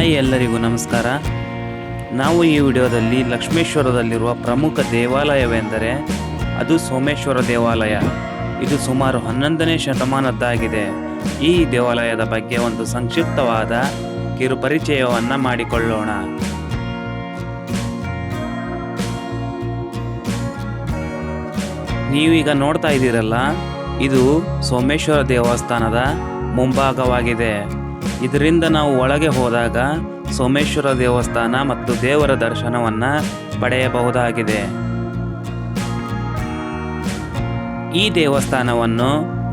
Hi ಎಲ್ಲರಿಗೂ ನಮಸ್ಕಾರ. ನಾವು ಈ ವಿಡಿಯೋದಲ್ಲಿ ಲಕ್ಷ್ಮೇಶ್ವರದಲ್ಲಿರುವ ಪ್ರಮುಖ ದೇವಾಲಯವೆಂದರೆ ಅದು ಸೋಮೇಶ್ವರ ದೇವಾಲಯ. ಇದು ಸುಮಾರು 11ನೇ ಶತಮಾನದ್ದಾಗಿದೆ. ಈ ದೇವಾಲಯದ ಬಗ್ಗೆ ಒಂದು ಸಂಕ್ಷಿಪ್ತವಾದ ಕಿರುಪರಿಚಯವನ್ನು ಮಾಡಿಕೊಳ್ಳೋಣ. ನೀವೀಗ ನೋಡ್ತಾ ಇದ್ದೀರಲ್ಲ, ಇದು ಸೋಮೇಶ್ವರ ದೇವಸ್ಥಾನದ ಮುಂಭಾಗವಾಗಿದೆ. ಇದರಿಂದ ನಾವು ಒಳಗೆ ಹೋದಾಗ ಸೋಮೇಶ್ವರ ದೇವಸ್ಥಾನ ಮತ್ತು ದೇವರ ದರ್ಶನವನ್ನು ಪಡೆಯಬಹುದಾಗಿದೆ. ಈ ದೇವಸ್ಥಾನವನ್ನು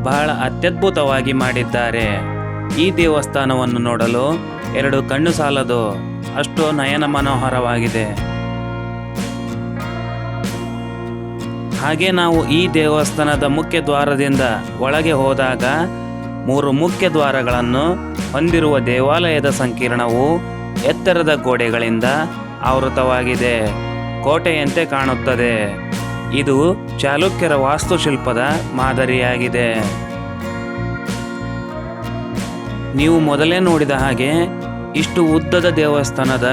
ಬಹಳ ಅತ್ಯದ್ಭುತವಾಗಿ ಮಾಡಿದ್ದಾರೆ. ಈ ದೇವಸ್ಥಾನವನ್ನು ನೋಡಲು 2 ಕಣ್ಣು ಸಾಲದು, ಅಷ್ಟು ನಯನ ಮನೋಹರವಾಗಿದೆ. ಹಾಗೆ ನಾವು ಈ ದೇವಸ್ಥಾನದ ಮುಖ್ಯ ದ್ವಾರದಿಂದ ಒಳಗೆ ಹೋದಾಗ 3 ಮುಖ್ಯ ದ್ವಾರಗಳನ್ನು ಹೊಂದಿರುವ ದೇವಾಲಯದ ಸಂಕೀರ್ಣವು ಎತ್ತರದ ಗೋಡೆಗಳಿಂದ ಆವೃತವಾಗಿದೆ. ಕೋಟೆಯಂತೆ ಕಾಣುತ್ತದೆ. ಇದು ಚಾಲುಕ್ಯರ ವಾಸ್ತುಶಿಲ್ಪದ ಮಾದರಿಯಾಗಿದೆ. ನೀವು ಮೊದಲೇ ನೋಡಿದ ಹಾಗೆ ಇಷ್ಟು ಉದ್ದದ ದೇವಸ್ಥಾನದ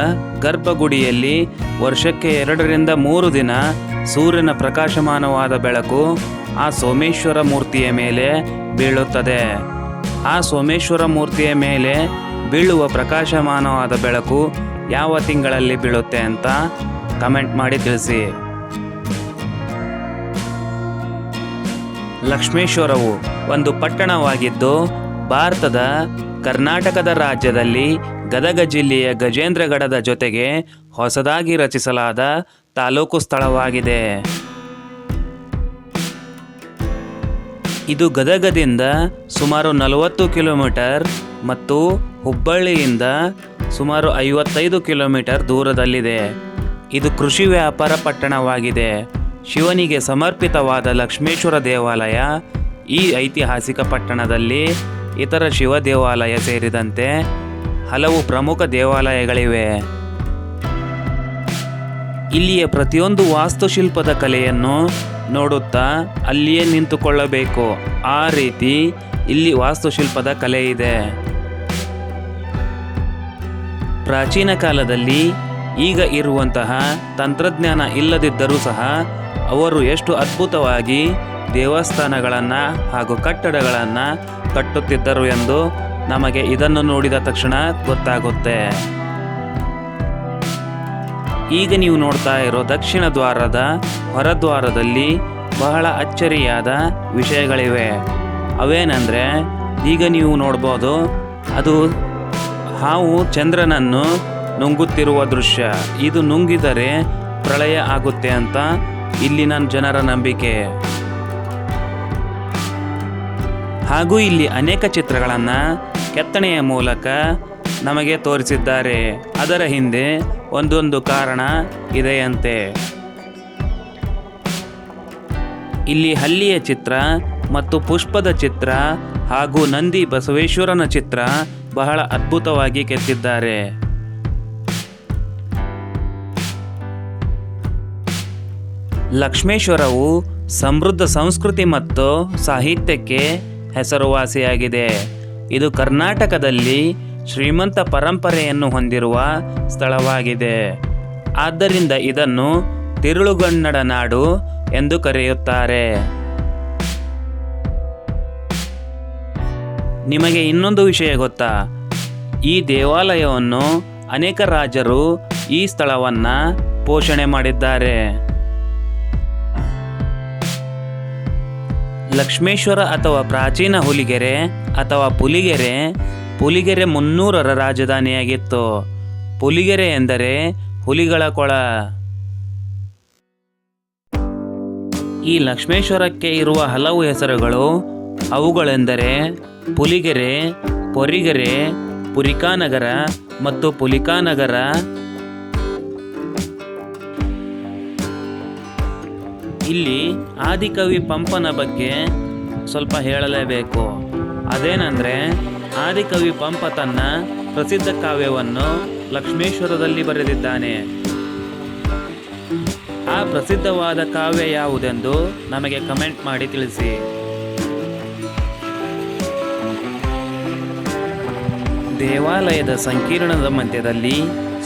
ಗರ್ಭಗುಡಿಯಲ್ಲಿ ವರ್ಷಕ್ಕೆ 2 ರಿಂದ 3 ದಿನ ಸೂರ್ಯನ ಪ್ರಕಾಶಮಾನವಾದ ಬೆಳಕು ಆ ಸೋಮೇಶ್ವರ ಮೂರ್ತಿಯ ಮೇಲೆ ಬೀಳುತ್ತದೆ. ಆ ಸೋಮೇಶ್ವರ ಮೂರ್ತಿಯ ಮೇಲೆ ಬೀಳುವ ಪ್ರಕಾಶಮಾನವಾದ ಬೆಳಕು ಯಾವ ತಿಂಗಳಲ್ಲಿ ಬೀಳುತ್ತೆ ಅಂತ ಕಮೆಂಟ್ ಮಾಡಿ ತಿಳಿಸಿ. ಲಕ್ಷ್ಮೇಶ್ವರವು ಒಂದು ಪಟ್ಟಣವಾಗಿದ್ದು ಭಾರತದ ಕರ್ನಾಟಕದ ರಾಜ್ಯದಲ್ಲಿ ಗದಗ ಜಿಲ್ಲೆಯ ಗಜೇಂದ್ರಗಡದ ಜೊತೆಗೆ ಹೊಸದಾಗಿ ರಚಿಸಲಾದ ತಾಲೂಕು ಸ್ಥಳವಾಗಿದೆ. ಇದು ಗದಗದಿಂದ ಸುಮಾರು 40 ಕಿಲೋಮೀಟರ್ ಮತ್ತು ಹುಬ್ಬಳ್ಳಿಯಿಂದ ಸುಮಾರು 55 ಕಿಲೋಮೀಟರ್ ದೂರದಲ್ಲಿದೆ. ಇದು ಕೃಷಿ ವ್ಯಾಪಾರ ಪಟ್ಟಣವಾಗಿದೆ. ಶಿವನಿಗೆ ಸಮರ್ಪಿತವಾದ ಲಕ್ಷ್ಮೇಶ್ವರ ದೇವಾಲಯ ಈ ಐತಿಹಾಸಿಕ ಪಟ್ಟಣದಲ್ಲಿ ಇತರ ಶಿವ ದೇವಾಲಯ ಸೇರಿದಂತೆ ಹಲವು ಪ್ರಮುಖ ದೇವಾಲಯಗಳಿವೆ. ಇಲ್ಲಿಯ ಪ್ರತಿಯೊಂದು ವಾಸ್ತುಶಿಲ್ಪದ ಕಲೆಯನ್ನು ನೋಡುತ್ತಾ ಅಲ್ಲಿಯೇ ನಿಂತುಕೊಳ್ಳಬೇಕು. ಆ ರೀತಿ ಇಲ್ಲಿ ವಾಸ್ತುಶಿಲ್ಪದ ಕಲೆ ಇದೆ. ಪ್ರಾಚೀನ ಕಾಲದಲ್ಲಿ ಈಗ ಇರುವಂತಹ ತಂತ್ರಜ್ಞಾನ ಇಲ್ಲದಿದ್ದರೂ ಸಹ ಅವರು ಎಷ್ಟು ಅದ್ಭುತವಾಗಿ ದೇವಸ್ಥಾನಗಳನ್ನು ಹಾಗೂ ಕಟ್ಟಡಗಳನ್ನು ಕಟ್ಟುತ್ತಿದ್ದರು ಎಂದು ನಮಗೆ ಇದನ್ನು ನೋಡಿದ ತಕ್ಷಣ ಗೊತ್ತಾಗುತ್ತೆ. ಈಗ ನೀವು ನೋಡ್ತಾ ಇರೋ ದಕ್ಷಿಣ ದ್ವಾರದ ಹೊರದ್ವಾರದಲ್ಲಿ ಬಹಳ ಅಚ್ಚರಿಯಾದ ವಿಷಯಗಳಿವೆ. ಅವೇನೆಂದರೆ, ಈಗ ನೀವು ನೋಡ್ಬೋದು, ಅದು ಹಾವು ಚಂದ್ರನನ್ನು ನುಂಗುತ್ತಿರುವ ದೃಶ್ಯ. ಇದು ನುಂಗಿದರೆ ಪ್ರಳಯ ಆಗುತ್ತೆ ಅಂತ ಇಲ್ಲಿನ ಜನರ ನಂಬಿಕೆ. ಹಾಗೂ ಇಲ್ಲಿ ಅನೇಕ ಚಿತ್ರಗಳನ್ನು ಕೆತ್ತನೆಯ ಮೂಲಕ ನಮಗೆ ತೋರಿಸಿದ್ದಾರೆ. ಅದರ ಹಿಂದೆ ಒಂದೊಂದು ಕಾರಣ ಇದೆಯಂತೆ. ಇಲ್ಲಿ ಹಲ್ಲಿಯ ಚಿತ್ರ ಮತ್ತು ಪುಷ್ಪದ ಚಿತ್ರ ಹಾಗೂ ನಂದಿ ಬಸವೇಶ್ವರನ ಚಿತ್ರ ಬಹಳ ಅದ್ಭುತವಾಗಿ ಕೆತ್ತಿದ್ದಾರೆ. ಲಕ್ಷ್ಮೇಶ್ವರವು ಸಮೃದ್ಧ ಸಂಸ್ಕೃತಿ ಮತ್ತು ಸಾಹಿತ್ಯಕ್ಕೆ ಹೆಸರುವಾಸಿಯಾಗಿದೆ. ಇದು ಕರ್ನಾಟಕದಲ್ಲಿ ಶ್ರೀಮಂತ ಪರಂಪರೆಯನ್ನು ಹೊಂದಿರುವ ಸ್ಥಳವಾಗಿದೆ. ಆದ್ದರಿಂದ ಇದನ್ನು ತಿರುಳುಗನ್ನಡ ನಾಡು ಎಂದು ಕರೆಯುತ್ತಾರೆ. ನಿಮಗೆ ಇನ್ನೊಂದು ವಿಷಯ ಗೊತ್ತಾ? ಈ ದೇವಾಲಯವನ್ನು ಅನೇಕ ರಾಜರು ಈ ಸ್ಥಳವನ್ನು ಪೋಷಣೆ ಮಾಡಿದ್ದಾರೆ. ಲಕ್ಷ್ಮೇಶ್ವರ ಅಥವಾ ಪ್ರಾಚೀನ ಹುಲಿಗೆರೆ ಅಥವಾ ಪುಲಿಗೆರೆ 300ರ ರಾಜಧಾನಿಯಾಗಿತ್ತು. ಪುಲಿಗೆರೆ ಎಂದರೆ ಹುಲಿಗಳ ಕೊಳ. ಈ ಲಕ್ಷ್ಮೇಶ್ವರಕ್ಕೆ ಇರುವ ಹಲವು ಹೆಸರುಗಳು. ಅವುಗಳೆಂದರೆ ಪುಲಿಗೆರೆ, ಪೊರಿಗೆರೆ, ಪುರಿಕಾನಗರ ಮತ್ತು ಪುಲಿಕಾನಗರ. ಇಲ್ಲಿ ಆದಿಕವಿ ಪಂಪನ ಬಗ್ಗೆ ಸ್ವಲ್ಪ ಹೇಳಲೇಬೇಕು. ಅದೇನೆಂದರೆ, ಆದಿಕವಿ ಪಂಪ ತನ್ನ ಪ್ರಸಿದ್ಧ ಕಾವ್ಯವನ್ನು ಲಕ್ಷ್ಮೇಶ್ವರದಲ್ಲಿ ಬರೆದಿದ್ದಾನೆ. ಆ ಪ್ರಸಿದ್ಧವಾದ ಕಾವ್ಯ ಯಾವುದೆಂದು ನಮಗೆ ಕಮೆಂಟ್ ಮಾಡಿ ತಿಳಿಸಿ. ದೇವಾಲಯದ ಸಂಕೀರ್ಣದ ಮಧ್ಯದಲ್ಲಿ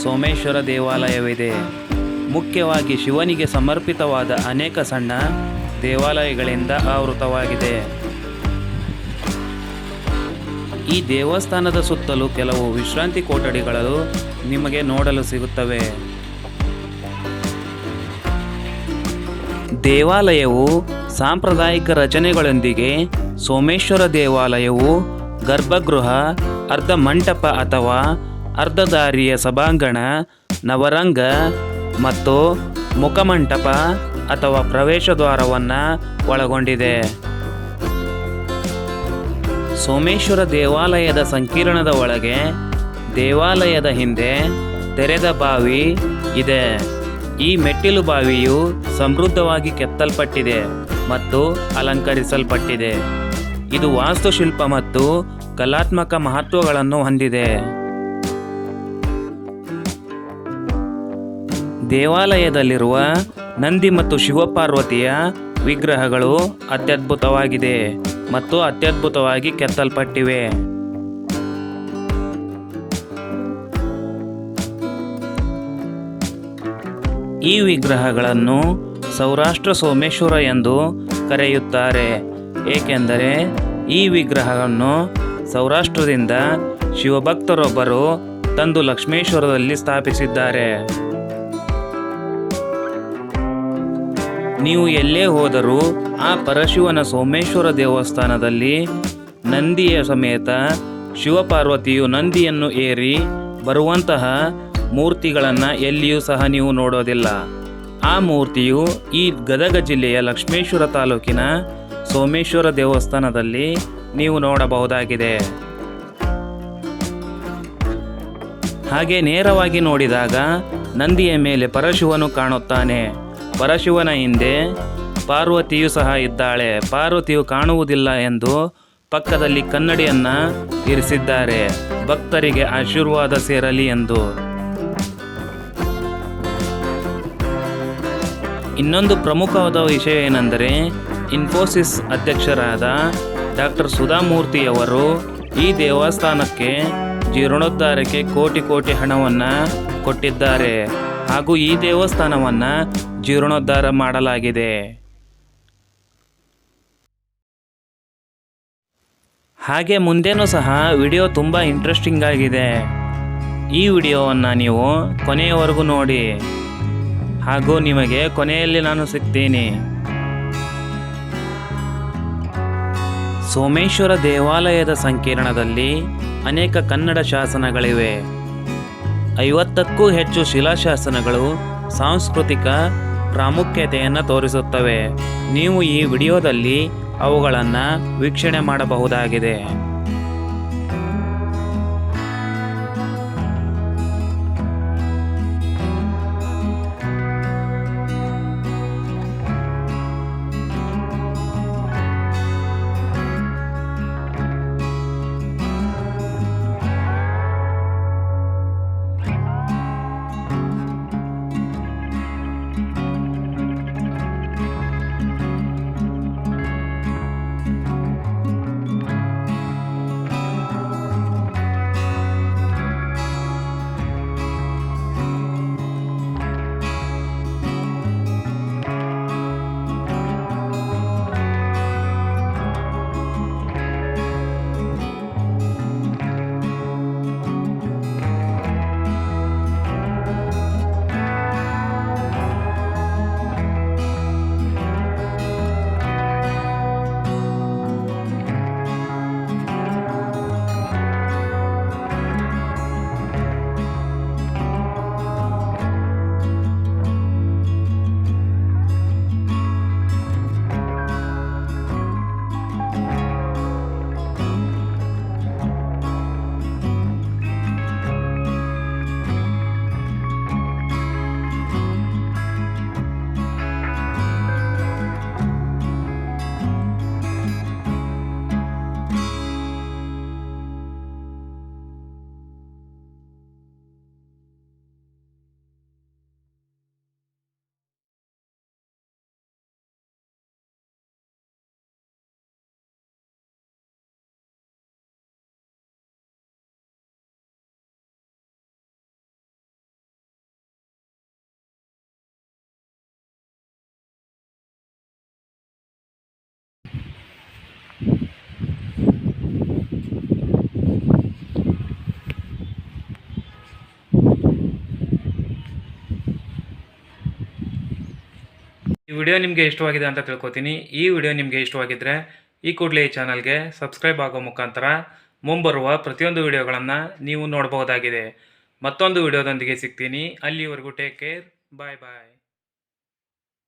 ಸೋಮೇಶ್ವರ ದೇವಾಲಯವಿದೆ. ಮುಖ್ಯವಾಗಿ ಶಿವನಿಗೆ ಸಮರ್ಪಿತವಾದ ಅನೇಕ ಸಣ್ಣ ದೇವಾಲಯಗಳಿಂದ ಆವೃತವಾಗಿದೆ. ಈ ದೇವಸ್ಥಾನದ ಸುತ್ತಲೂ ಕೆಲವು ವಿಶ್ರಾಂತಿ ಕೊಠಡಿಗಳು ನಿಮಗೆ ನೋಡಲು ಸಿಗುತ್ತವೆ. ದೇವಾಲಯವು ಸಾಂಪ್ರದಾಯಿಕ ರಚನೆಗಳೊಂದಿಗೆ ಸೋಮೇಶ್ವರ ದೇವಾಲಯವು ಗರ್ಭಗೃಹ, ಅರ್ಧ ಮಂಟಪ ಅಥವಾ ಅರ್ಧದಾರಿಯ ಸಭಾಂಗಣ, ನವರಂಗ ಮತ್ತು ಮುಖಮಂಟಪ ಅಥವಾ ಪ್ರವೇಶ ದ್ವಾರವನ್ನು ಒಳಗೊಂಡಿದೆ. ಸೋಮೇಶ್ವರ ದೇವಾಲಯದ ಸಂಕೀರ್ಣದ ಒಳಗೆ ದೇವಾಲಯದ ಹಿಂದೆ ತೆರೆದ ಬಾವಿ ಇದೆ. ಈ ಮೆಟ್ಟಿಲು ಬಾವಿಯು ಸಮೃದ್ಧವಾಗಿ ಕೆತ್ತಲ್ಪಟ್ಟಿದೆ ಮತ್ತು ಅಲಂಕರಿಸಲ್ಪಟ್ಟಿದೆ. ಇದು ವಾಸ್ತುಶಿಲ್ಪ ಮತ್ತು ಕಲಾತ್ಮಕ ಮಹತ್ವಗಳನ್ನು ಹೊಂದಿದೆ. ದೇವಾಲಯದಲ್ಲಿರುವ ನಂದಿ ಮತ್ತು ಶಿವಪಾರ್ವತಿಯ ವಿಗ್ರಹಗಳು ಅತ್ಯದ್ಭುತವಾಗಿದೆ ಮತ್ತು ಅತ್ಯದ್ಭುತವಾಗಿ ಕೆತ್ತಲ್ಪಟ್ಟಿವೆ. ಈ ವಿಗ್ರಹಗಳನ್ನು ಸೌರಾಷ್ಟ್ರ ಸೋಮೇಶ್ವರ ಎಂದು ಕರೆಯುತ್ತಾರೆ, ಏಕೆಂದರೆ ಈ ವಿಗ್ರಹವನ್ನು ಸೌರಾಷ್ಟ್ರದಿಂದ ಶಿವಭಕ್ತರೊಬ್ಬರು ತಂದು ಲಕ್ಷ್ಮೇಶ್ವರದಲ್ಲಿ ಸ್ಥಾಪಿಸಿದ್ದಾರೆ. ನೀವು ಎಲ್ಲೇ ಹೋದರೂ ಆ ಪರಶಿವನ ಸೋಮೇಶ್ವರ ದೇವಸ್ಥಾನದಲ್ಲಿ ನಂದಿಯ ಸಮೇತ ಶಿವಪಾರ್ವತಿಯು ನಂದಿಯನ್ನು ಏರಿ ಬರುವಂತಹ ಮೂರ್ತಿಗಳನ್ನು ಎಲ್ಲಿಯೂ ಸಹ ನೀವು ನೋಡೋದಿಲ್ಲ. ಆ ಮೂರ್ತಿಯು ಈ ಗದಗ ಜಿಲ್ಲೆಯ ಲಕ್ಷ್ಮೇಶ್ವರ ತಾಲೂಕಿನ ಸೋಮೇಶ್ವರ ದೇವಸ್ಥಾನದಲ್ಲಿ ನೀವು ನೋಡಬಹುದಾಗಿದೆ. ಹಾಗೆ ನೇರವಾಗಿ ನೋಡಿದಾಗ ನಂದಿಯ ಮೇಲೆ ಪರಶಿವನು ಕಾಣುತ್ತಾನೆ. ಪರಶಿವನ ಹಿಂದೆ ಪಾರ್ವತಿಯು ಸಹ ಇದ್ದಾಳೆ. ಪಾರ್ವತಿಯು ಕಾಣುವುದಿಲ್ಲ ಎಂದು ಪಕ್ಕದಲ್ಲಿ ಕನ್ನಡಿಯನ್ನು ಇರಿಸಿದ್ದಾರೆ, ಭಕ್ತರಿಗೆ ಆಶೀರ್ವಾದ ಸೇರಲಿ ಎಂದು. ಇನ್ನೊಂದು ಪ್ರಮುಖವಾದ ವಿಷಯ ಏನೆಂದರೆ, ಇನ್ಫೋಸಿಸ್ ಅಧ್ಯಕ್ಷರಾದ ಡಾಕ್ಟರ್ ಸುಧಾಮೂರ್ತಿಯವರು ಈ ದೇವಸ್ಥಾನಕ್ಕೆ ಜೀರ್ಣೋದ್ಧಾರಕ್ಕೆ ಕೋಟಿ ಹಣವನ್ನು ಕೊಟ್ಟಿದ್ದಾರೆ ಹಾಗೂ ಈ ದೇವಸ್ಥಾನವನ್ನು ಜೀರ್ಣೋದ್ಧಾರ ಮಾಡಲಾಗಿದೆ. ಹಾಗೆ ಮುಂದೆನೂ ಸಹ ವಿಡಿಯೋ ತುಂಬ ಇಂಟ್ರೆಸ್ಟಿಂಗ್ ಆಗಿದೆ. ಈ ವಿಡಿಯೋವನ್ನು ನೀವು ಕೊನೆಯವರೆಗೂ ನೋಡಿ ಹಾಗೂ ನಿಮಗೆ ಕೊನೆಯಲ್ಲಿ ನಾನು ಸಿಗ್ತೀನಿ. ಸೋಮೇಶ್ವರ ದೇವಾಲಯದ ಸಂಕೀರ್ಣದಲ್ಲಿ ಅನೇಕ ಕನ್ನಡ ಶಾಸನಗಳಿವೆ. 50ಕ್ಕೂ ಹೆಚ್ಚು ಶಿಲಾಶಾಸನಗಳು ಸಾಂಸ್ಕೃತಿಕ ಪ್ರಾಮುಖ್ಯತೆಯನ್ನು ತೋರಿಸುತ್ತವೆ. ನೀವು ಈ ವಿಡಿಯೋದಲ್ಲಿ ಅವುಗಳನ್ನು ವೀಕ್ಷಣೆ ಮಾಡಬಹುದಾಗಿದೆ. ಈ ವಿಡಿಯೋ ನಿಮಗೆ ಇಷ್ಟವಾಗಿದೆ ಅಂತ ತಿಳ್ಕೊತೀನಿ. ಈ ವಿಡಿಯೋ ನಿಮಗೆ ಇಷ್ಟವಾಗಿದ್ದರೆ ಈ ಕೂಡಲೇ ಈ ಚಾನಲ್ಗೆ ಸಬ್ಸ್ಕ್ರೈಬ್ ಆಗೋ ಮುಖಾಂತರ ಮುಂಬರುವ ಪ್ರತಿಯೊಂದು ವಿಡಿಯೋಗಳನ್ನು ನೀವು ನೋಡಬಹುದಾಗಿದೆ. ಮತ್ತೊಂದು ವಿಡಿಯೋದೊಂದಿಗೆ ಸಿಗ್ತೀನಿ. ಅಲ್ಲಿವರೆಗೂ ಟೇಕ್ ಕೇರ್. ಬಾಯ್ ಬಾಯ್.